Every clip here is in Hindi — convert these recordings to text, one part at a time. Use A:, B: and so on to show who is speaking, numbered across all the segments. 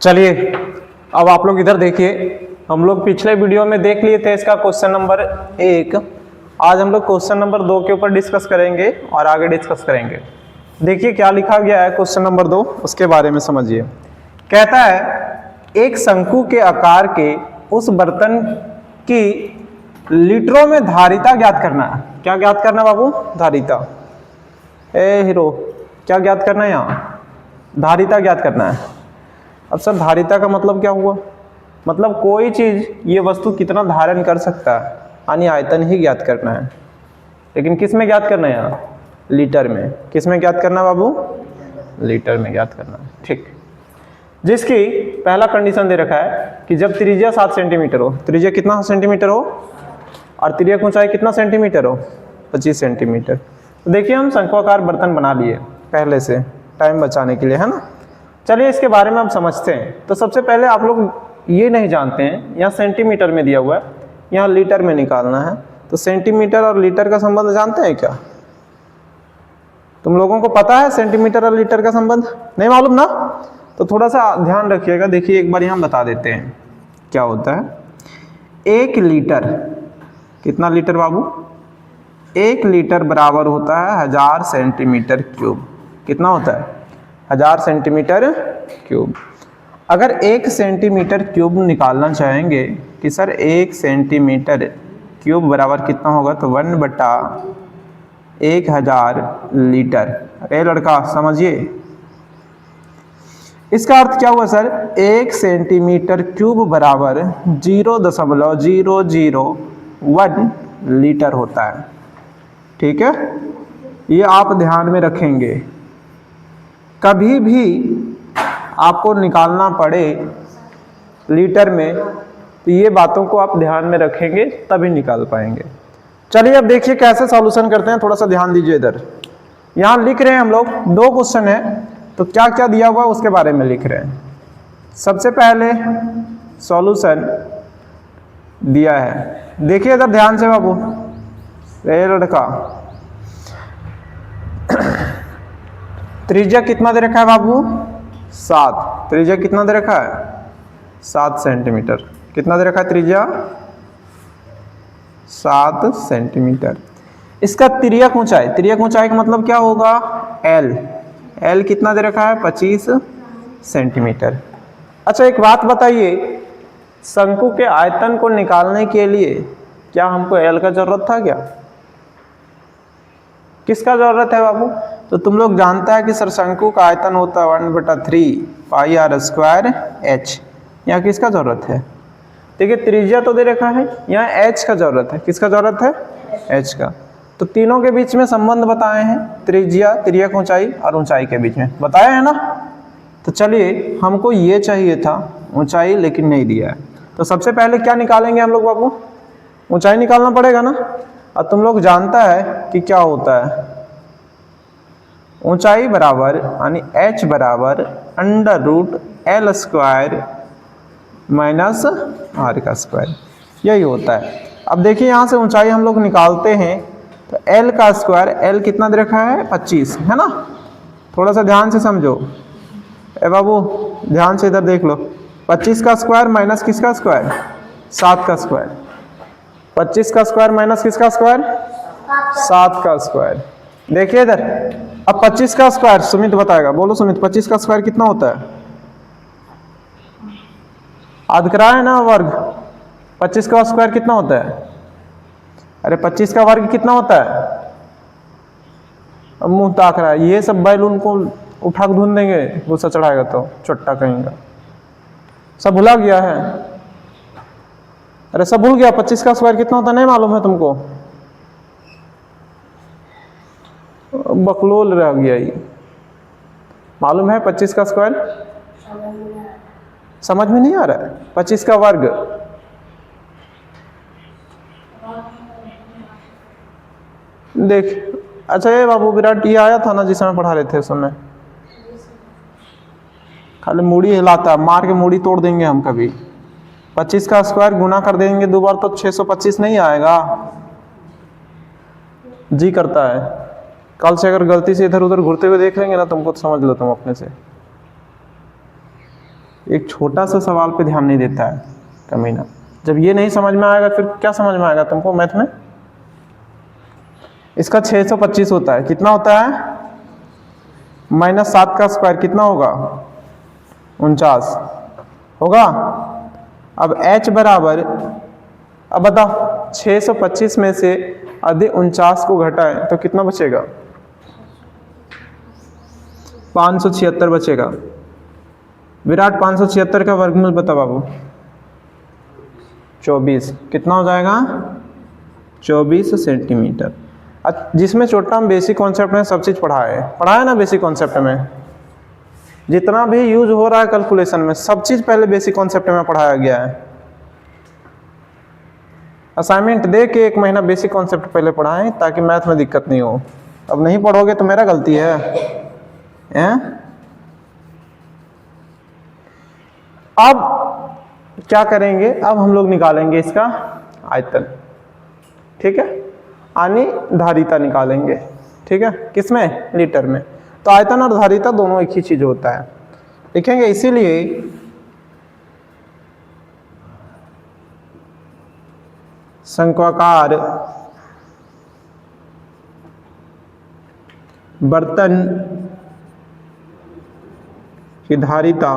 A: चलिए अब आप लोग इधर देखिए, हम लोग पिछले वीडियो में देख लिए थे इसका क्वेश्चन नंबर 1। आज हम लोग क्वेश्चन नंबर 2 के ऊपर डिस्कस करेंगे और आगे डिस्कस करेंगे। देखिए क्या लिखा गया है क्वेश्चन नंबर 2, उसके बारे में समझिए। कहता है एक शंकु के आकार के उस बर्तन की लीटरों में धारिता ज्ञात करना है। क्या ज्ञात करना बाबू? धारिता। ए हीरो, क्या ज्ञात करना है? यहाँ धारिता ज्ञात करना है। अब सर धारिता का मतलब क्या हुआ? मतलब कोई चीज ये वस्तु कितना धारण कर सकता है, यानी आयतन ही ज्ञात करना है। लेकिन किस में ज्ञात करना है? यहाँ लीटर में। किस में ज्ञात करना बाबू? लीटर में ज्ञात करना है। ठीक। जिसकी पहला कंडीशन दे रखा है कि जब त्रिज्या 7 सेंटीमीटर हो, त्रिज्या कितना सेंटीमीटर हो और त्रिज्या की ऊंचाई कितना सेंटीमीटर हो? 25 सेंटीमीटर। तो देखिए हम शंक्वाकार बर्तन बना लिए पहले से, टाइम बचाने के लिए, है ना। चलिए इसके बारे में हम समझते हैं। तो सबसे पहले आप लोग ये नहीं जानते हैं, यहाँ सेंटीमीटर में दिया हुआ है, यहाँ लीटर में निकालना है। तो सेंटीमीटर और लीटर का संबंध जानते हैं क्या? तुम लोगों को पता है सेंटीमीटर और लीटर का संबंध? नहीं मालूम ना? तो थोड़ा सा ध्यान रखिएगा। देखिए एक बार यहाँ बता देते हैं क्या होता है। 1 लीटर, कितना लीटर बाबू? 1 लीटर बराबर होता है 1000 सेंटीमीटर क्यूब। कितना होता है? 1000 सेंटीमीटर क्यूब। अगर 1 सेंटीमीटर क्यूब निकालना चाहेंगे कि सर 1 सेंटीमीटर क्यूब बराबर कितना होगा, तो 1/1000 लीटर। ए लड़का समझिए, इसका अर्थ क्या हुआ सर? 1 सेंटीमीटर क्यूब बराबर 0.001 लीटर होता है। ठीक है, ये आप ध्यान में रखेंगे। कभी भी आपको निकालना पड़े लीटर में तो ये बातों को आप ध्यान में रखेंगे तभी निकाल पाएंगे। चलिए अब देखिए कैसे सॉल्यूशन करते हैं, थोड़ा सा ध्यान दीजिए इधर। यहाँ लिख रहे हैं हम लोग, 2 क्वेश्चन है, तो क्या क्या दिया हुआ है उसके बारे में लिख रहे हैं। सबसे पहले सॉल्यूशन दिया है, देखिए इधर ध्यान से बाबू। ए लड़का, त्रिज्या कितना दे रखा है बाबू? 7। त्रिज्या कितना दे रखा है? 7 सेंटीमीटर। कितना दे रखा है त्रिज्या? 7 सेंटीमीटर। इसका तिर्यक ऊंचाई, तिर्यक ऊंचाई का मतलब क्या होगा? L। L कितना दे रखा है? 25 सेंटीमीटर। अच्छा एक बात बताइए, शंकु के आयतन को निकालने के लिए क्या हमको L का जरूरत था क्या? किसका जरूरत है बाबू? तो तुम लोग जानता है कि सर शंकु का आयतन होता है 1/3 पाई r स्क्वायर h। यहाँ किसका जरूरत है? देखिए त्रिज्या तो दे रखा है, यहाँ h का जरूरत है। किसका जरूरत है? h का। तो तीनों के बीच में संबंध बताए हैं, त्रिज्या, तिर्यक ऊंचाई और ऊंचाई के बीच में बताया है ना। तो चलिए हमको ये चाहिए था ऊंचाई, लेकिन नहीं दिया है। तो सबसे पहले क्या निकालेंगे हम लोग बाबू? ऊंचाई निकालना पड़ेगा ना। और तुम लोग जानता है कि क्या होता है, ऊंचाई बराबर यानी h बराबर √L स्क्वायर माइनस r का स्क्वायर, यही होता है। अब देखिए यहाँ से ऊंचाई हम लोग निकालते हैं, तो L का स्क्वायर, L कितना दे रखा है? 25, है ना। थोड़ा सा ध्यान से समझो। ए बाबू ध्यान से इधर देख लो, 25 का स्क्वायर माइनस किसका स्क्वायर? 7 का स्क्वायर। 25 का स्क्वायर माइनस किसका स्क्वायर? 7 का स्क्वायर। देखिए इधर, अब 25 का स्क्वायर सुमित बताएगा। बोलो सुमित, 25 का स्क्वायर कितना होता है? आधा है ना वर्ग। 25 का स्क्वायर कितना होता है? अरे 25 का वर्ग कितना होता है? अब मुंह ताक रहा है। ये सब बैलून को उठा के धुन देंगे, गुस्सा चढ़ाएगा तो चोट्टा कहेंगे। सब भुला गया है? अरे सब भूल गया। 25 का स्क्वायर कितना होता है नहीं मालूम है तुमको? बकलोल रह गया ये। मालूम है 25 का स्क्वायर? समझ में नहीं आ रहा है? 25 का वर्ग देख। अच्छा ये बाबू विराट, ये आया था ना जिस समय पढ़ा रहे थे उस समय? खाली मूड़ी हिलाता, मार के मूड़ी तोड़ देंगे हम कभी। 25 का स्क्वायर गुना कर देंगे 2 बार तो 625 नहीं आएगा? जी करता है। कल से अगर गलती से इधर उधर घूरते हुए देख लेंगे ना तुमको, तो समझ लो तुम अपने से। एक छोटा सा सवाल पे ध्यान नहीं देता है कमीना। जब ये नहीं समझ में आएगा फिर क्या समझ में आएगा तुमको मैथ में? इसका 625 होता है, कितना होता है? -7 का स्क्वायर कितना होगा? 49 होगा। अब h बराबर, अब बताओ 625 में से यदि 49 को घटाएं तो कितना बचेगा? 576 बचेगा। विराट 576 का वर्गमूल बता बाबू। 24 कितना हो जाएगा? 24 सेंटीमीटर। जिसमें छोटा हम बेसिक कॉन्सेप्ट में सब चीज़ पढ़ा है ना। बेसिक कॉन्सेप्ट में जितना भी यूज हो रहा है कैलकुलेशन में सब चीज़ पहले बेसिक कॉन्सेप्ट में पढ़ाया गया है। असाइनमेंट दे के 1 महीना बेसिक कॉन्सेप्ट पहले पढ़ाएं ताकि मैथ में दिक्कत नहीं हो। अब नहीं पढ़ोगे तो मेरा गलती है, अब क्या करेंगे? अब हम लोग निकालेंगे इसका आयतन, ठीक है, यानी धारिता निकालेंगे, ठीक है, किसमें? लीटर में। तो आयतन और धारिता दोनों एक ही चीज होता है, लिखेंगे। इसीलिए शंक्वाकार बर्तन की धारिता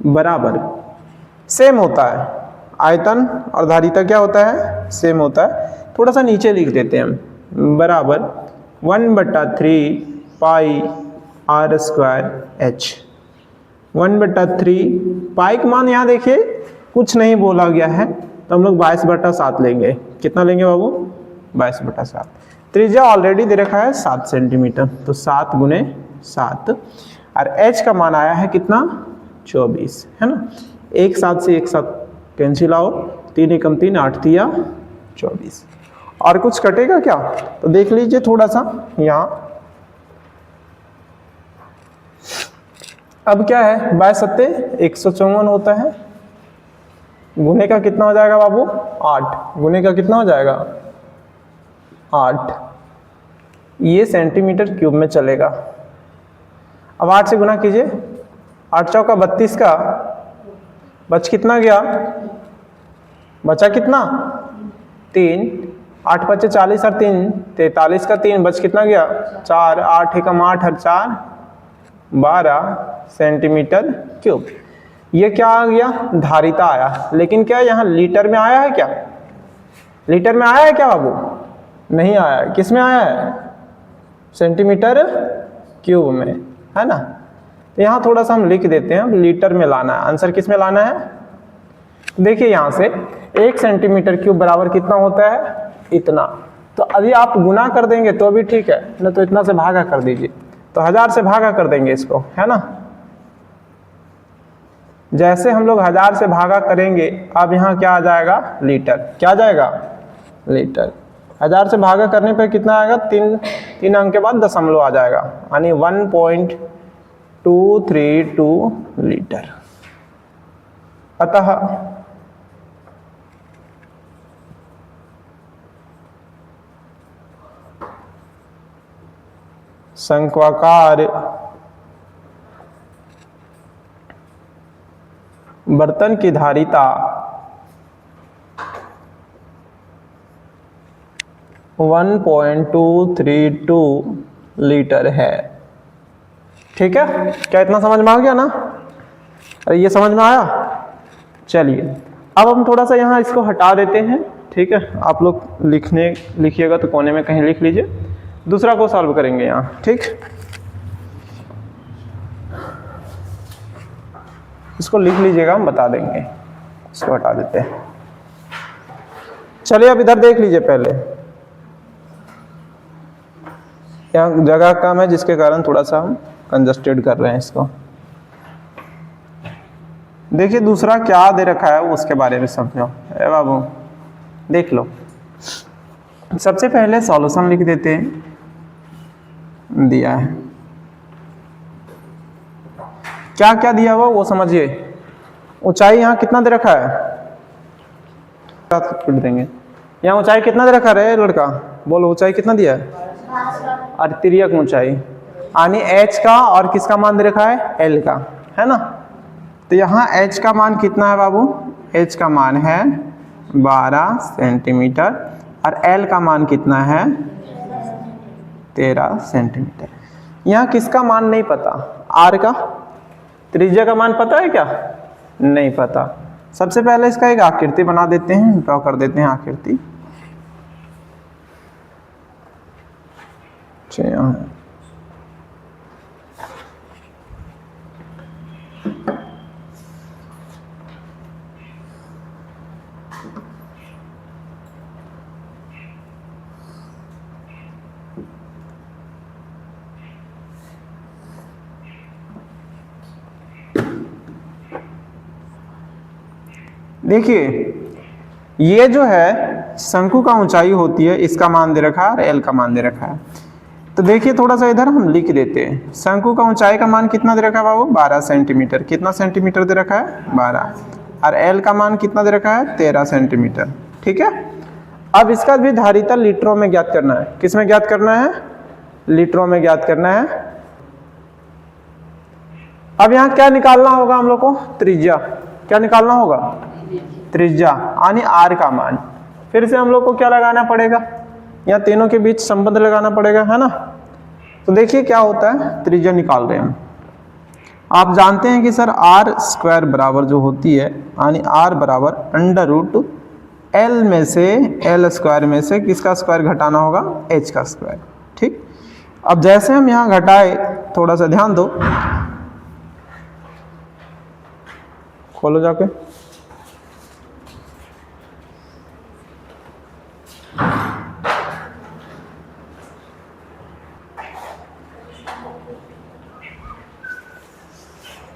A: बराबर सेम होता है। आयतन और धारिता क्या होता है? सेम होता है। थोड़ा सा नीचे लिख देते हैं हम, बराबर 1/3 पाई r स्क्वायर h। 1/3 पाई का मान यहाँ देखिए कुछ नहीं बोला गया है तो हम लोग 22/7 लेंगे। कितना लेंगे बाबू? 22/7। त्रिज्या ऑलरेडी दे रखा है 7 सेंटीमीटर, तो 7 × 7 और h का मान आया है कितना? 24, है ना। एक साथ से एक साथ कैंसिल आओ, 3 × 3 8 3 24। और कुछ कटेगा क्या? तो देख लीजिए थोड़ा सा यहाँ। अब क्या है? 22×7 154 होता है। गुने का कितना हो जाएगा बाबू? 8। गुने का कितना हो जाएगा? 8। ये सेंटीमीटर क्यूब में चलेगा। अब 8 से गुना कीजिए। 8 चौका 32 का बच कितना गया? बचा कितना? 3। 8 × 5 = 40 और 3 43 का 3 बच कितना गया? 4। 8 × 8 और 4 12 सेंटीमीटर क्यूब। ये क्या आ गया? धारिता आया। लेकिन क्या यहाँ लीटर में आया है क्या? लीटर में आया है क्या बाबू? नहीं आया है। किस में आया है? सेंटीमीटर क्यूब में, है ना। तो यहाँ थोड़ा सा हम लिख देते हैं, लीटर में लाना है। आंसर किस में लाना है? देखिए यहाँ से 1 सेंटीमीटर क्यूब बराबर कितना होता है? इतना। तो अभी आप गुना कर देंगे तो भी ठीक है, न तो इतना से भागा कर दीजिए। तो 1000 से भागा कर देंगे इसको, है ना। जैसे हम लोग 1000 से भागा करेंगे, अब यहाँ क्या आ जाएगा? लीटर। क्या आ जाएगा? लीटर। 1000 से भागा करने पर कितना आएगा? 3 अंक के बाद दशमलव आ जाएगा, यानी 1.232 लीटर। अतः शंक्वाकार बर्तन की धारिता 1.232 लीटर है। ठीक है, क्या इतना समझ में आ गया ना? अरे ये समझ में आया? चलिए अब हम थोड़ा सा यहाँ इसको हटा देते हैं, ठीक है। आप लोग लिखिएगा तो कोने में कहीं लिख लीजिए। दूसरा को सॉल्व करेंगे यहाँ, ठीक। इसको लिख लीजिएगा, हम बता देंगे। इसको हटा देते हैं। चलिए अब इधर देख लीजिए पहले। यहाँ जगह कम है जिसके कारण थोड़ा सा हम कंजस्टेड कर रहे हैं इसको। देखिए दूसरा क्या दे रखा है उसके बारे में समझो। अरे बाबू देख लो, सबसे पहले सॉल्यूशन लिख देते हैं। दिया है क्या क्या दिया हुआ वो समझिए। ऊंचाई यहाँ कितना दे रखा है? देंगे यहाँ ऊंचाई कितना दे रखा है लड़का? बोलो ऊंचाई कितना दिया है? और तिर्यक ऊंचाई यानी h का और किसका मान दे रखा है, l का, है ना। तो यहाँ h का मान कितना है बाबू, h का मान है 12 सेंटीमीटर और l का मान कितना है 13 सेंटीमीटर। यहाँ किसका मान नहीं पता, r का, त्रिज्या का मान पता है क्या, नहीं पता। सबसे पहले इसका एक आकृति बना देते हैं, ड्रॉ कर देते हैं आकृति। देखिए ये जो है शंकु का ऊंचाई होती है, इसका मान दे रखा है और एल का मान दे रखा है। तो देखिए थोड़ा सा इधर हम लिख देते हैं, शंकु का ऊंचाई का मान कितना दे रखा है बाबू, 12 सेंटीमीटर। कितना सेंटीमीटर दे रखा है, 12। और एल का मान कितना दे रखा है, 13 सेंटीमीटर। ठीक है, अब इसका भी धारिता लीटरों में ज्ञात करना है। किस में ज्ञात करना है, लीटरों में ज्ञात करना है। अब यहाँ क्या निकालना होगा हम लोग को, त्रिज्या। क्या निकालना होगा, त्रिज्या यानी आर का मान। फिर से हम लोग को क्या लगाना पड़ेगा, यहाँ तीनों के बीच संबंध लगाना पड़ेगा, है ना। तो देखिए क्या होता है, त्रिज्या निकाल रहे हैं हम। आप जानते हैं कि सर आर स्क्वायर बराबर जो होती है, यानी आर बराबर अंडर रूट एल में से, एल स्क्वायर में से किसका स्क्वायर घटाना होगा, एच का स्क्वायर। ठीक, अब जैसे हम यहाँ घटाए, थोड़ा सा ध्यान दो, खोलो जाके।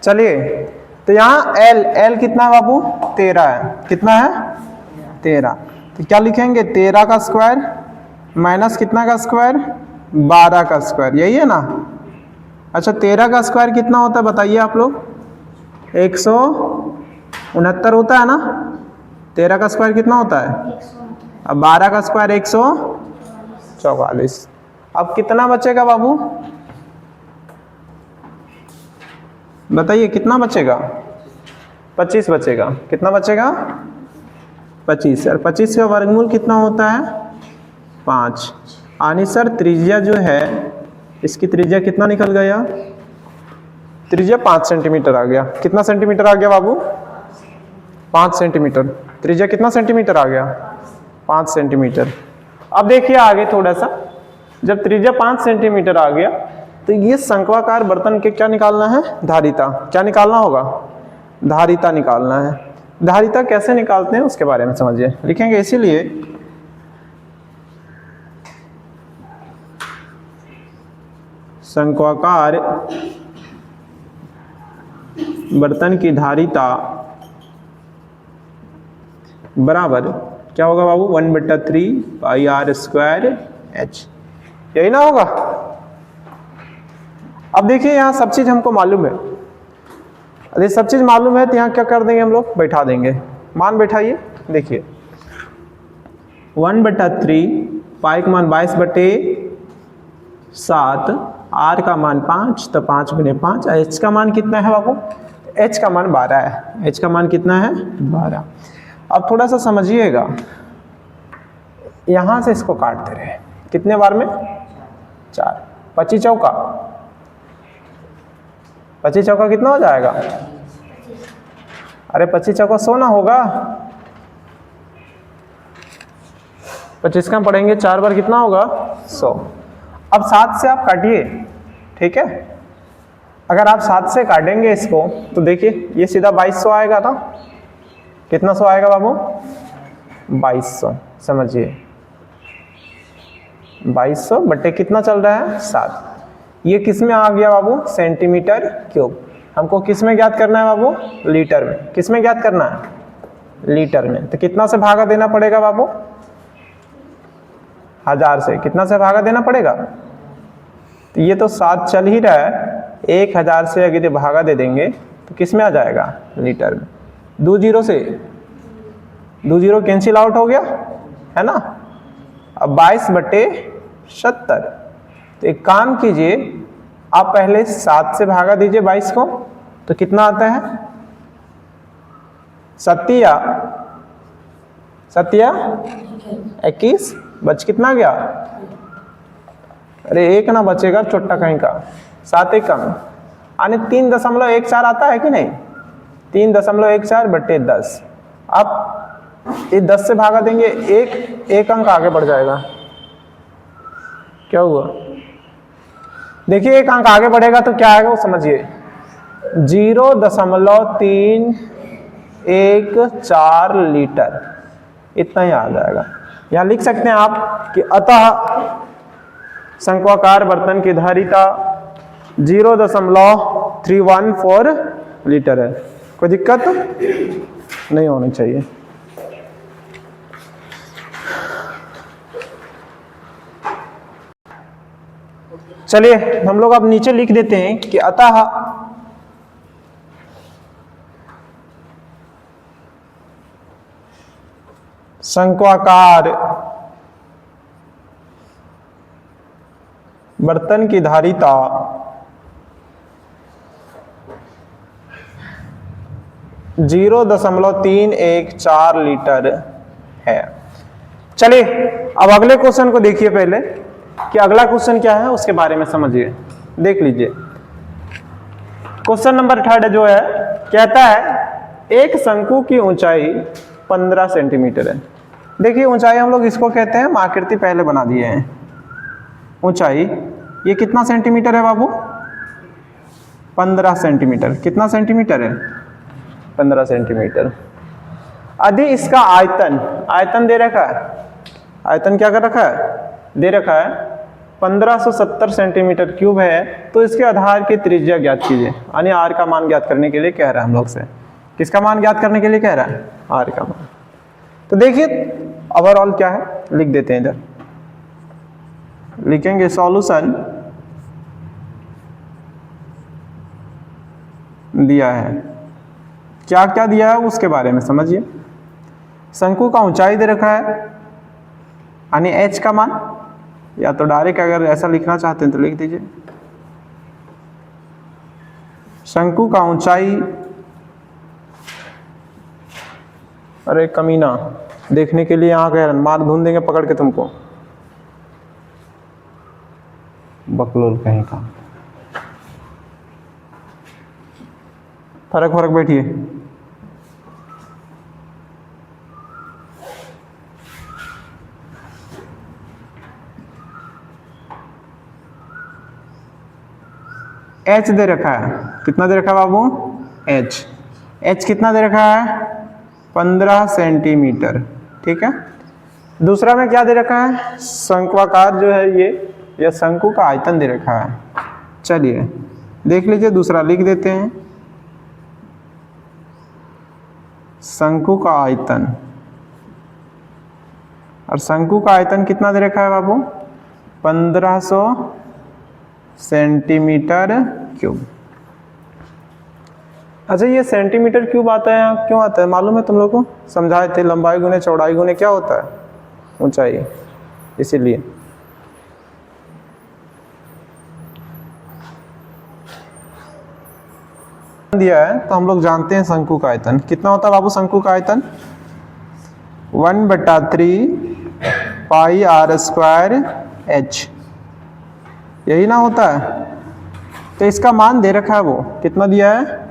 A: चलिए, तो यहाँ L कितना है बाबू, 13 है। कितना है, 13। तो क्या लिखेंगे, 13 का स्क्वायर माइनस कितना का स्क्वायर, 12 का स्क्वायर, यही है ना। अच्छा 13 का स्क्वायर कितना होता है बताइए आप लोग, 169 होता है ना। 13 का स्क्वायर कितना होता है, अब 12 का स्क्वायर 144। अब कितना बचेगा बाबू, बताइए कितना बचेगा, 25 बचेगा। कितना बचेगा, 25। और 25 का वर्गमूल कितना होता है, 5। यानी सर त्रिज्या जो है, इसकी त्रिज्या कितना निकल गया, त्रिज्या 5 सेंटीमीटर आ गया। कितना सेंटीमीटर आ गया बाबू, 5 सेंटीमीटर। त्रिज्या कितना सेंटीमीटर आ गया, 5 सेंटीमीटर। अब देखिए आगे थोड़ा सा, जब त्रिज्या 5 सेंटीमीटर आ गया तो ये शंक्वाकार बर्तन के क्या निकालना है, धारिता। क्या निकालना होगा, धारिता निकालना है। धारिता कैसे निकालते हैं उसके बारे में समझिए, लिखेंगे इसीलिए शंक्वाकार बर्तन की धारिता बराबर क्या होगा बाबू, 1/3 पाई आर स्क्वायर एच, यही ना होगा। अब देखिए यहाँ सब चीज हमको मालूम है, यदि सब चीज मालूम है तो यहाँ क्या कर देंगे हम लोग, बैठा देंगे। मान बैठाइए, देखिए 1/3 पाई का मान 22/7, आर का मान 5, तो 5 × 5। एच का मान कितना है बाबू, एच का मान 12 है। एच का मान कितना है, 12। अब थोड़ा सा समझिएगा, यहाँ से इसको काटते रहे, कितने बार में, 4। 25 चौका, 25 चौका कितना हो जाएगा, अरे 25 चौका 100 ना होगा, 25 का पढ़ेंगे 4 बार कितना होगा, 100। अब 7 से आप काटिए, ठीक है। अगर आप 7 से काटेंगे इसको तो देखिए ये सीधा 2200 आएगा ना। कितना 100 आएगा बाबू, 2200। समझिए 2200 बटे कितना चल रहा है, 7। ये किस में आ गया बाबू, सेंटीमीटर क्यूब। हमको किस में ज्ञात करना है बाबू, लीटर में। किस में ज्ञात करना है, लीटर में। तो कितना से भागा देना पड़ेगा बाबू, 1000 से। कितना से भागा देना पड़ेगा, तो ये तो 7 चल ही रहा है, 1000 से अगर भागा दे देंगे तो किस में आ जाएगा, लीटर में। 2 जीरो से 2 जीरो कैंसिल आउट हो गया, है ना। अब 22/70। तो एक काम कीजिए, आप पहले 7 से भागा दीजिए 22 को, तो कितना आता है? 7 21, बच कितना गया? अरे एक ना बचेगा छोटा कहीं का, 7 एक कम, यानी 3.14 आता है कि नहीं? 3.14 बटे 10। आप ये 10 से भागा देंगे, एक अंक आगे बढ़ जाएगा। क्या हुआ? देखिए एक अंक आगे बढ़ेगा तो क्या आएगा वो समझिए, 0.314 लीटर, इतना ही आ जाएगा। यहाँ लिख सकते हैं आप कि अतः शंक्वाकार बर्तन की धारिता 0.314 लीटर है। कोई दिक्कत नहीं होनी चाहिए। चलिए हम लोग अब नीचे लिख देते हैं कि अतः शंक्वाकार बर्तन की धारिता 0.314 लीटर है। चलिए अब अगले क्वेश्चन को देखिए पहले कि अगला क्वेश्चन क्या है उसके बारे में समझिए। देख लीजिए क्वेश्चन नंबर 3 जो है, कहता है एक शंकु की ऊंचाई 15 सेंटीमीटर है। देखिए ऊंचाई हम लोग इसको कहते हैं, आकृति पहले बना दिए हैं। ऊंचाई ये कितना सेंटीमीटर है बाबू? 15 सेंटीमीटर। कितना सेंटीमीटर है? 15 सेंटीमीटर। यदि इसका आयतन दे रखा है, आयतन क्या कर रखा है? दे रखा है 1570 सेंटीमीटर क्यूब है, तो इसके आधार की त्रिज्या ज्ञात कीजिए। यानी आर का मान ज्ञात करने के लिए कह रहा है हम लोग से। किसका मान ज्ञात करने के लिए कह रहा है? आर का मान। तो देखिए ओवरऑल क्या है लिख देते हैं। इधर लिखेंगे सॉल्यूशन दिया है, क्या क्या दिया है उसके बारे में समझिए। शंकु का ऊंचाई दे रखा है, यानी h का मान, या तो डायरेक्ट अगर ऐसा लिखना चाहते हैं तो लिख दीजिए। शंकु का ऊंचाई, अरे कमीना देखने के लिए यहाँ गए, मार ढूंढ देंगे पकड़ के तुमको, बकलोल कहीं का। फर्क बैठिए। h दे रखा है, कितना दे रखा है बाबू? h कितना दे रखा है? 15 सेंटीमीटर। ठीक है। दूसरा में क्या दे रखा है? शंक्वाकार जो है ये शंकु का आयतन दे रखा है। चलिए देख लीजिए, दूसरा लिख देते हैं। शंकु का आयतन, और शंकु का आयतन कितना दे रखा है बाबू? 1500 सेंटीमीटर क्यूब। अच्छा ये सेंटीमीटर क्यूब आता है यहाँ क्यों आता है मालूम है तुम लोगों को? समझाए थे, लंबाई गुने चौड़ाई गुने क्या होता है? ऊंचाई, इसीलिए। दिया है तो हम लोग जानते हैं शंकु का आयतन कितना होता है बाबू? शंकु का आयतन 1/3 पाई r स्क्वायर h, यही ना होता है। तो इसका मान दे रखा है, वो कितना दिया है?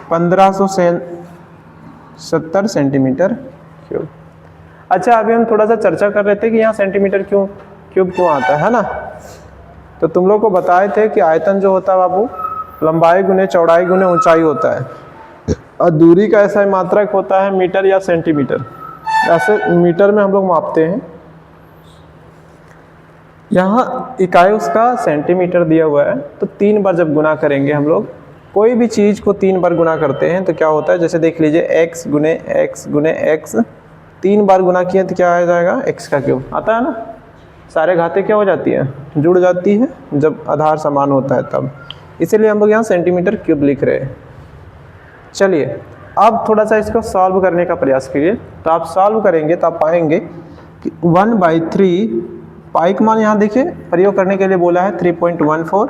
A: 1570 सेंटीमीटर क्यूब। अच्छा अभी हम थोड़ा सा चर्चा कर रहे थे कि यहाँ सेंटीमीटर क्यूब क्यों आता है ना। तो तुम लोग को बताए थे कि आयतन जो होता है बाबू, लंबाई गुने चौड़ाई गुने ऊंचाई होता है, और दूरी का ऐसा मात्रक होता है मीटर या सेंटीमीटर। ऐसे मीटर में हम लोग मापते हैं, यहाँ इकाई उसका सेंटीमीटर दिया हुआ है। तो 3 बार जब गुना करेंगे हम लोग, कोई भी चीज़ को 3 बार गुना करते हैं तो क्या होता है? जैसे देख लीजिए x गुने x 3 बार गुना किए तो क्या आ जाएगा? x का क्यूब आता है ना। सारे घाते क्या हो जाती है? जुड़ जाती है जब आधार समान होता है तब। इसीलिए हम लोग यहाँ सेंटीमीटर क्यूब लिख रहे हैं। चलिए अब थोड़ा सा इसको सॉल्व करने का प्रयास कीजिए। तो आप सॉल्व करेंगे तो आप पाएंगे कि 1/3 पाई का मान यहाँ देखिए प्रयोग करने के लिए बोला है 3.14,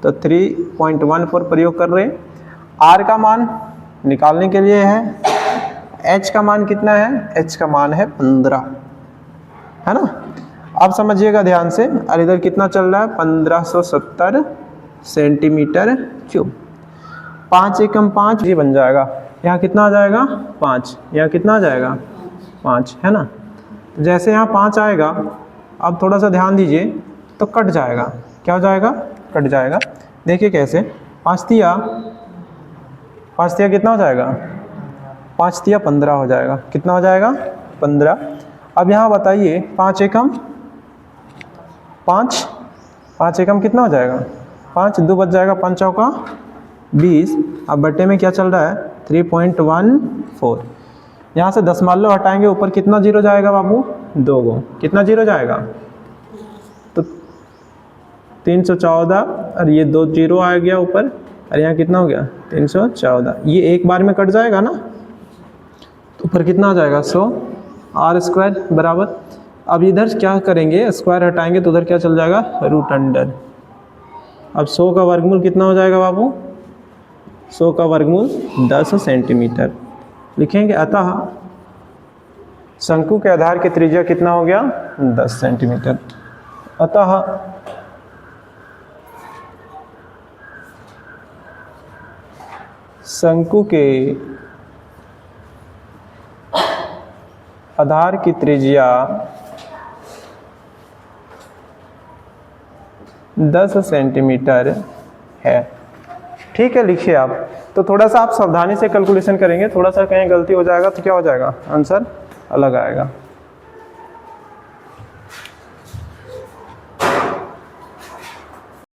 A: तो 3.14 प्रयोग कर रहे हैं। आर का मान निकालने के लिए है, एच का मान कितना है, एच का मान है 15, है ना। अब समझिएगा ध्यान से, और इधर कितना चल रहा है 1570 सेंटीमीटर क्यूब। 5 एकम 5 ये बन जाएगा, यहाँ कितना आ जाएगा 5, यहाँ कितना आ जाएगा 5, है ना। जैसे यहाँ 5 आएगा, अब थोड़ा सा ध्यान दीजिए तो कट जाएगा, क्या हो जाएगा, कट जाएगा। देखिए कैसे, 5 तिया कितना हो जाएगा, 5 तिया 15 हो जाएगा, कितना हो जाएगा 15। अब यहाँ बताइए 5 एकम 5, 5 एकम कितना हो जाएगा 5, 2 बच जाएगा, 5 चौका 20। अब बट्टे में क्या चल रहा है 3.14। यहाँ से 10 मान लो हटाएंगे, ऊपर कितना जीरो जाएगा बाबू, 2 गो, कितना जीरो जाएगा, तो 314, और ये 2 जीरो आ गया ऊपर, और यहाँ कितना हो गया 314। ये एक बार में कट जाएगा ना, तो ऊपर कितना आ जाएगा 100 आर स्क्वायर बराबर। अब इधर क्या करेंगे, स्क्वायर हटाएंगे तो उधर क्या चल जाएगा रूट अंडर। अब 100 का वर्गमूल कितना हो जाएगा बाबू, 100 का वर्गमूल 10 सेंटीमीटर लिखेंगे। अतः शंकु के आधार की त्रिज्या कितना हो गया 10 सेंटीमीटर। अतः शंकु के आधार की त्रिज्या 10 सेंटीमीटर है। ठीक है, लिखिए आप। तो थोड़ा सा आप सावधानी से कैलकुलेशन करेंगे, थोड़ा सा कहीं गलती हो जाएगा तो क्या हो जाएगा, आंसर अलग आएगा।